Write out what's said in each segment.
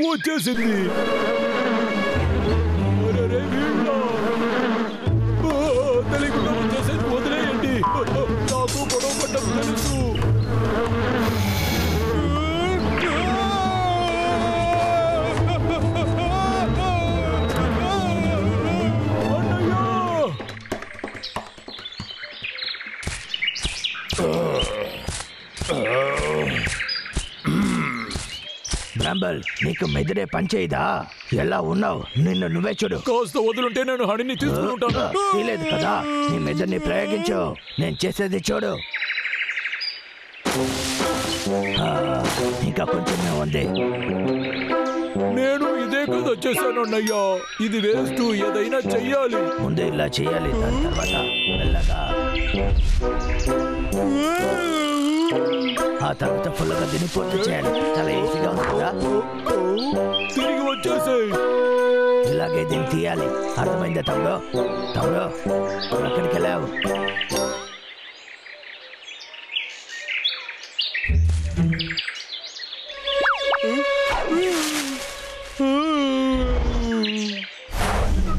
వచ్చేసింది. తెలియకుండా వచ్చేసింది. వదిలేయండి, నాకు గొడవ పడ్డం తెలుసు. బ్రాంబల్, నీకు మెదడే పనిచేయదా? ఎలా ఉన్నావు? నిన్ను నువ్వే చూడు. కాస్త వదులుంటే నేను హణిని తీసుకుంటాను. లేదు కదా, నీ మెదడుని ప్రయోగించు. నేను చేసేది చూడు. ఇంకా కొంచెమే ఉంది. నేను ఇదే కదా చేశాను అన్నయ్యా. ఇది వేస్ట్, ఏదైనా చెయ్యాలి. ముందు ఇలా చెయ్యాలి, దాని తర్వాత మెల్లగా, ఆ తర్వాత ఫుల్గా దీన్ని పూర్తి చేయాలి. చాలా ఈజీగా ఉంది కదా. తిరిగి వచ్చేసాయి. ఇలాగే దీన్ని తీయాలి. అర్థమైందా తమ్ముడు? తమ్ముడు, ఎక్కడికి వెళ్ళావు?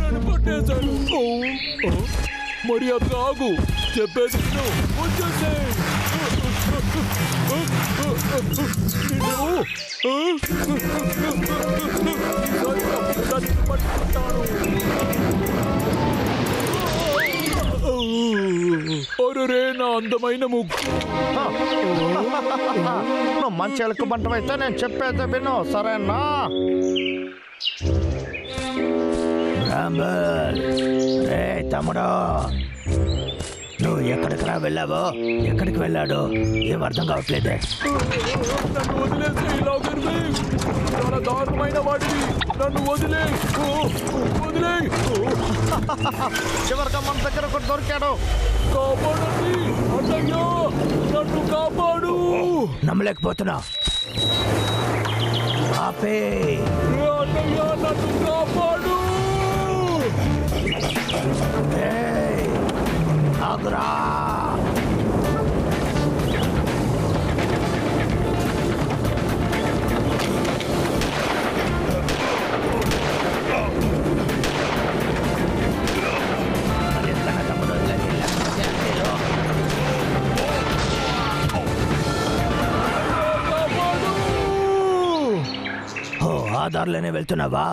నేను పట్టేశాను. మరి అది ఆగు, చెప్పేది వచ్చేసాయి. అరే నా అందమైన ముక్కు. నువ్వు మంచి ఎలుకు బంటమైతే నేను చెప్పేది విను, సరేనా? తమ్ముడు, నువ్వు ఎక్కడికి వెళ్ళావో? ఎక్కడికి వెళ్ళాడు ఏం అర్థం కావట్లేదే. నన్ను వదిలేసి చాలా దారుణమైన వాడిని. నన్ను వదిలే. చివరిగా మన దగ్గర ఒకటి దొరికాడు. కాపాడండి అన్నయ్యా, నన్ను కాపాడు. నమ్మలేకపోతున్నా. ఆపే అన్నయ్యా, నన్ను కాపాడు. ఆగురా. ఆధార్లోనే వెళ్తున్నావా?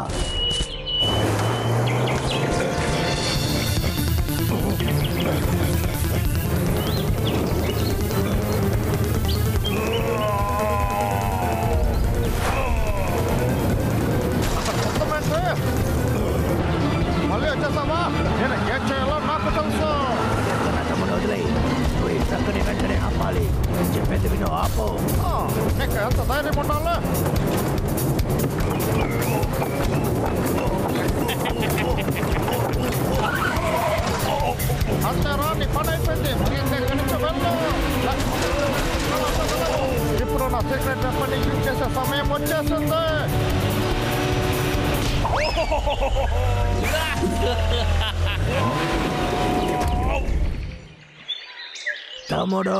మళ్ళీ వచ్చేసావా? నేను ఏం చేయాలో నాకు తెలుసు. తమ్ముడు వదిలేయి. నువ్వు ఈ ట్రక్కుని వెంటనే ఆపాలి. చెప్పేది విను, ఆపు. నీకు ఎంత ధైర్యం ఉండాలి? అంతేరా, నీ పని అయిపోయింది. ఇక్కడి నుంచి వెళ్ళు. ఇప్పుడు నా సీక్రెట్ వెపన్ యూజ్ చేసే సమయం వచ్చేసింది. తమ్ముడు,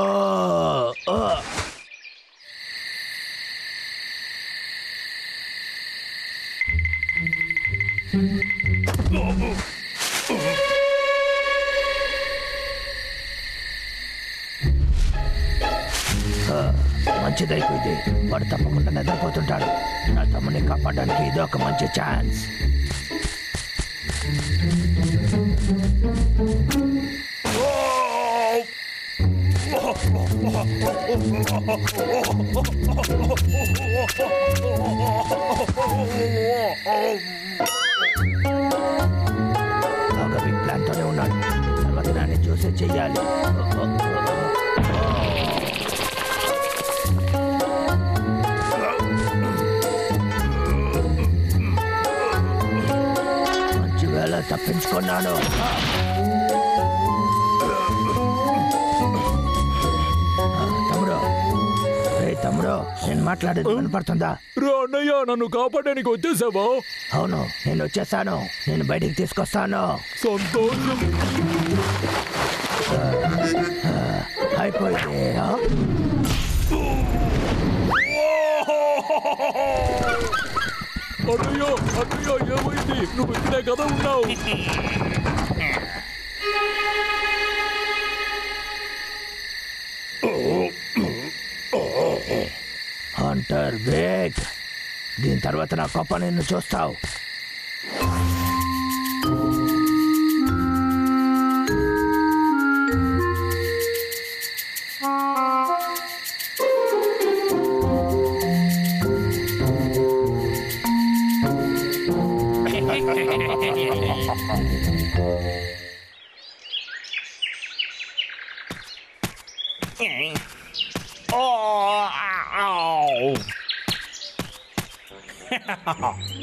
మంచిదైపోయింది. వాడు తప్పకుండా నిద్రపోతుంటాడు. నా తమ్ముడిని కాపాడడానికి ఇది ఒక మంచి ఛాన్స్. ఒక బిగ్ ప్లాన్తోనే ఉన్నాడు. తర్వాత దాన్ని చూసే చెయ్యాలి. మంచి వేళ తప్పించుకున్నాను. తమ్ముడు, నేను మాట్లాడేది వినపడుతుందా? అన్నయ్య, నన్ను కాపాడడానికి వచ్చేసావా? అవును, నేను వచ్చేసాను. నేను బయటికి తీసుకొస్తాను. సంతోషం. అయిపోయింది. అన్నయ్య అన్నయ్య ఏమైంది? నువ్వు ఇక్కడే కదా ఉన్నావు. హంటర్ వెయిట్, దీని తర్వాత నా గొప్ప నిన్ను చూస్తావు.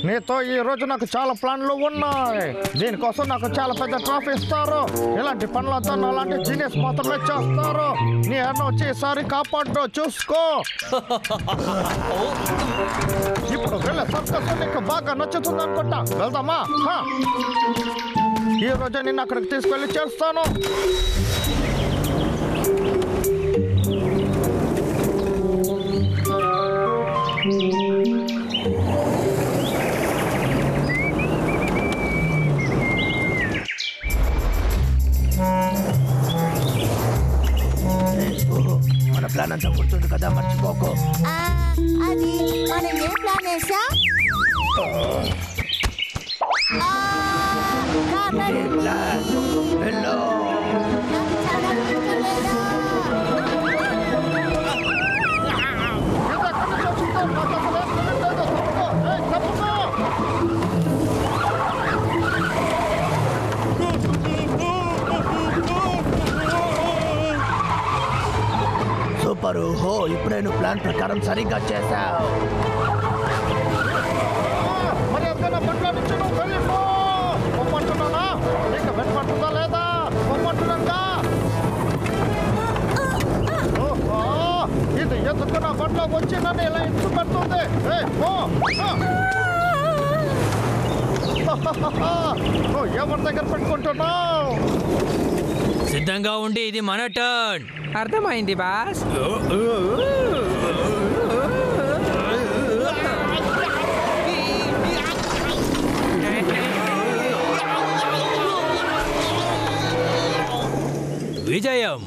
నీతో ఈ రోజు నాకు చాలా ప్లాన్లు ఉన్నాయి. దీనికోసం నాకు చాలా పెద్ద ట్రాఫీ ఇస్తారు. ఇలాంటి పనులతో అలాంటి జీనియస్ మాత్రమే చేస్తారు. నీ అన్న వచ్చి ఈసారి కాపాడు, చూసుకో. ఇప్పుడు వెళ్ళే సర్కస్ నీకు బాగా నచ్చుతుంది అనుకుంటా. వెళ్దామా? ఈ రోజే నిన్ను అక్కడికి తీసుకెళ్ళి చేస్తాను. మన ప్లాన్ అంతా గుర్తుంది కదా, మర్చిపోకు. అది మనం ఏ ప్లాన్ వేసా? ఏ ప్లాన్? వెళ్ళు. సూపర్ హో, ఇప్పుడే నువ్వు ప్లాన్ ప్రకారం సరిగ్గా చేశావు. మరి ఎవరైనా బండ్లో నుంచి నువ్వు వెళ్ళిపో. పొమ్మంటున్నానా? ఇంకా వెనపడుతుందా లేదా? పొమ్మంటున్నా. ఇది ఎందుకు నా బండ్లో వచ్చి నన్ను ఇలా ఇచ్చు పెడుతుంది? నువ్వు ఎవరి దగ్గర పెట్టుకుంటున్నావు? సిద్ధంగా ఉండి, ఇది మన టర్న్. అర్థమైంది బాస్. విజయం.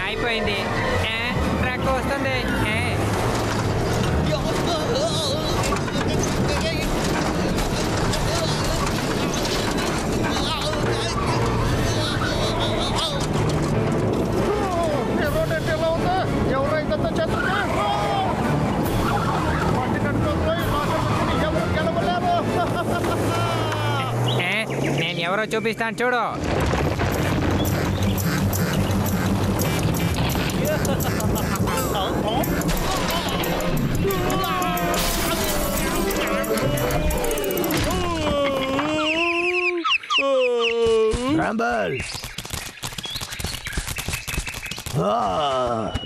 అయిపోయింది. ట్రక్ వస్తుంది. నేను ఎవరో చూపిస్తాను చూడు. రాంబల్,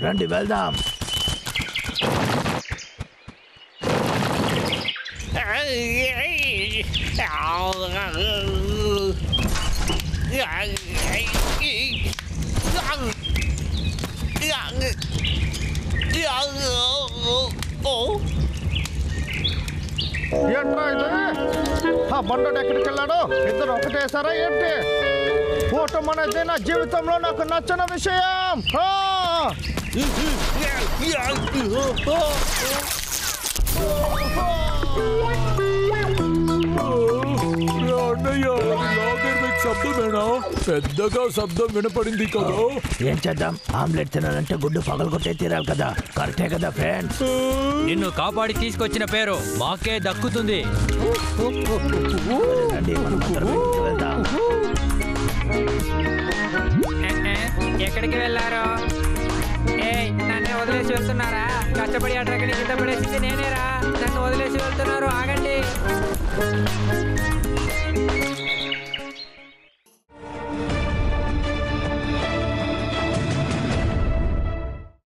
రండి వెళ్దాం. ఏంట్రా ఇది? ఆ బండోడు ఎక్కడికి వెళ్ళాడు? ఇద్దరు ఒకటేసారా ఏంటి? ఓటం అనేది నా జీవితంలో నాకు నచ్చని విషయం. అన్నయ్య, లాగర్ మీకు శబ్దమేనా? పెద్దగా శబ్దం వినపడింది కదా. ఏం చేద్దాం? ఆమ్లెట్ తినాలంటే గుడ్డు పగలగొట్టే తీరాలి కదా. కరెక్టే కదా ఫ్రెండ్స్? నిన్ను కాపాడి తీసుకొచ్చిన పేరు మాకే దక్కుతుంది. రండి, మనం అందరం ఇంటికి వెళ్దాం. ఎక్కడికి వెళ్ళారు? నన్ను వదిలేసి వెళ్తున్నారా? కష్టపడి ఆ ట్రక్ని కింద పడేసింది నేనేరా. నన్ను వదిలేసి వెళ్తున్నారు, ఆగండి.